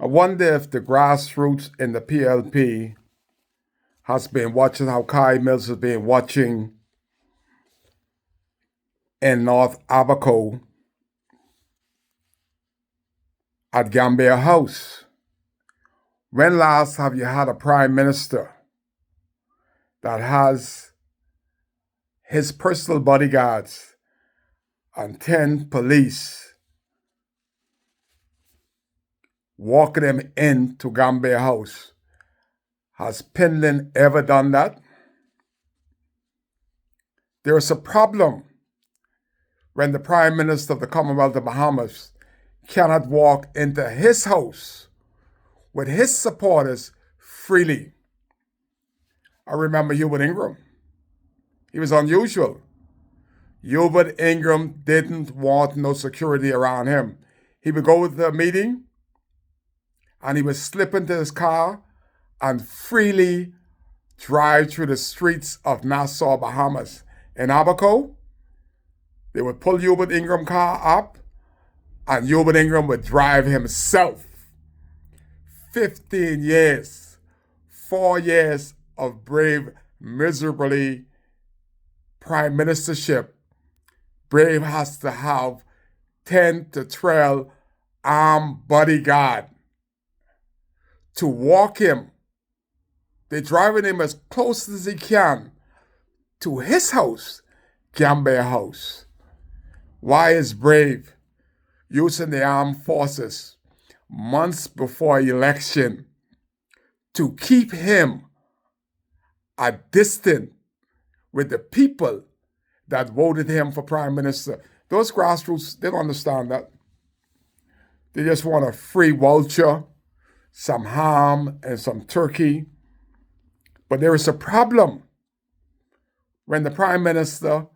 wonder if the grassroots in the PLP has been watching how Kai Mills has been watching in North Abaco at Gambia House. When last have you had a prime minister that has his personal bodyguards and 10 police walking him into Gambia House? Has Penland ever done that? There is a problem when the Prime Minister of the Commonwealth of Bahamas cannot walk into his house with his supporters freely. I remember Hubert Ingram. He was unusual. Hubert Ingram didn't want no security around him. He would go to the meeting and he would slip into his car and freely drive through the streets of Nassau, Bahamas. In Abaco, they would pull Hubert Ingram car up and Hubert Ingram would drive himself. 15 years, 4 years of brave, miserably prime ministership. Brave has to have 10 to 12 armed bodyguard to walk him. They're driving him as close as he can to his house, Gambia House. Why is Brave using the armed forces months before election to keep him at distance with the people that voted him for prime minister? Those grassroots, they don't understand that. They just want a free vulture, some ham and some turkey. But there is a problem when the Prime Minister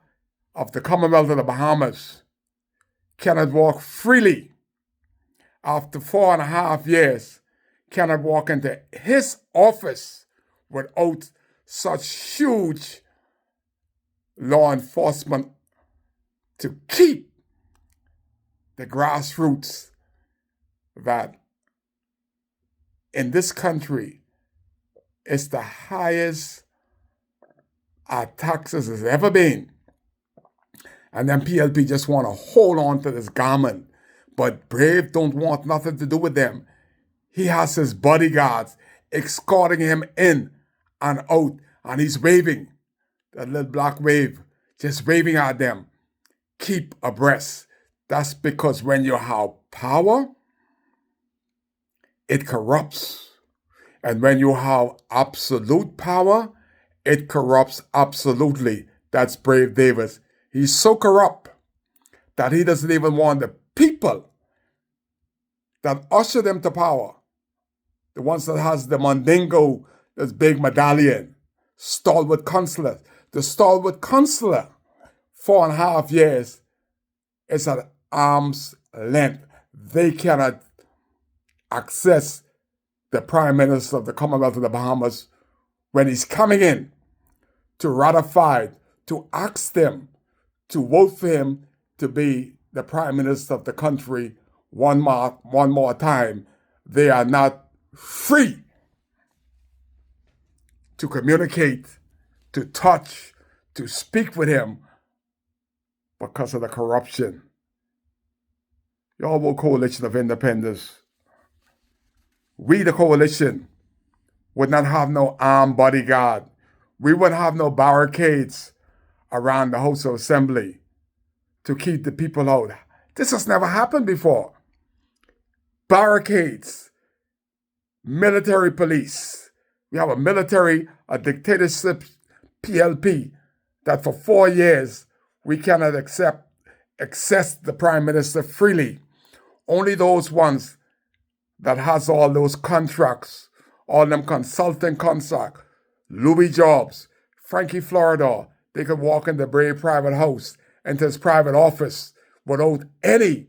of the Commonwealth of the Bahamas cannot walk freely after 4.5 years, cannot walk into his office without such huge law enforcement to keep the grassroots that in this country is the highest our taxes has ever been. And then PLP just want to hold on to this garment. But Brave don't want nothing to do with them. He has his bodyguards escorting him in and out. And he's waving, that little black wave, just waving at them. Keep abreast. That's because when you have power, it corrupts. And when you have absolute power, it corrupts absolutely. That's Brave Davis. He's so corrupt that he doesn't even want the people that usher them to power, the ones that has the Mandingo, this big medallion, stalwart consular. The stalwart consular, 4.5 years, is at arm's length. They cannot access the Prime Minister of the Commonwealth of the Bahamas when he's coming in to ratify, to ask them to vote for him to be the Prime Minister of the country one more time. They are not free to communicate, to touch, to speak with him because of the corruption. Y'all will Coalition of Independence. We, the coalition, would not have no armed bodyguard. We wouldn't have no barricades around the House of Assembly to keep the people out. This has never happened before. Barricades, military police. We have a dictatorship PLP that for 4 years we cannot access the Prime Minister freely. Only those ones that has all those contracts, all them consulting contracts, Louis Jobs, Frankie Florida, they could walk in the Brave private house, into his private office without any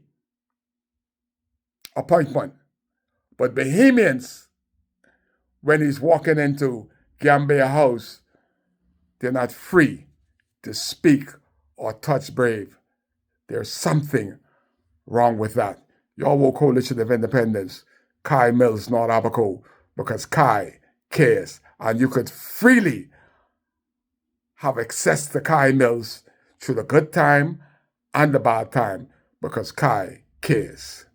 appointment. But Bahamians, when he's walking into Gambia House, they're not free to speak or touch Brave. There's something wrong with that. Y'all will Coalition of Independence. Kai Mills, North Abaco, because Kai cares. And you could freely have access to Kai Mills through the good time and the bad time because Kai cares.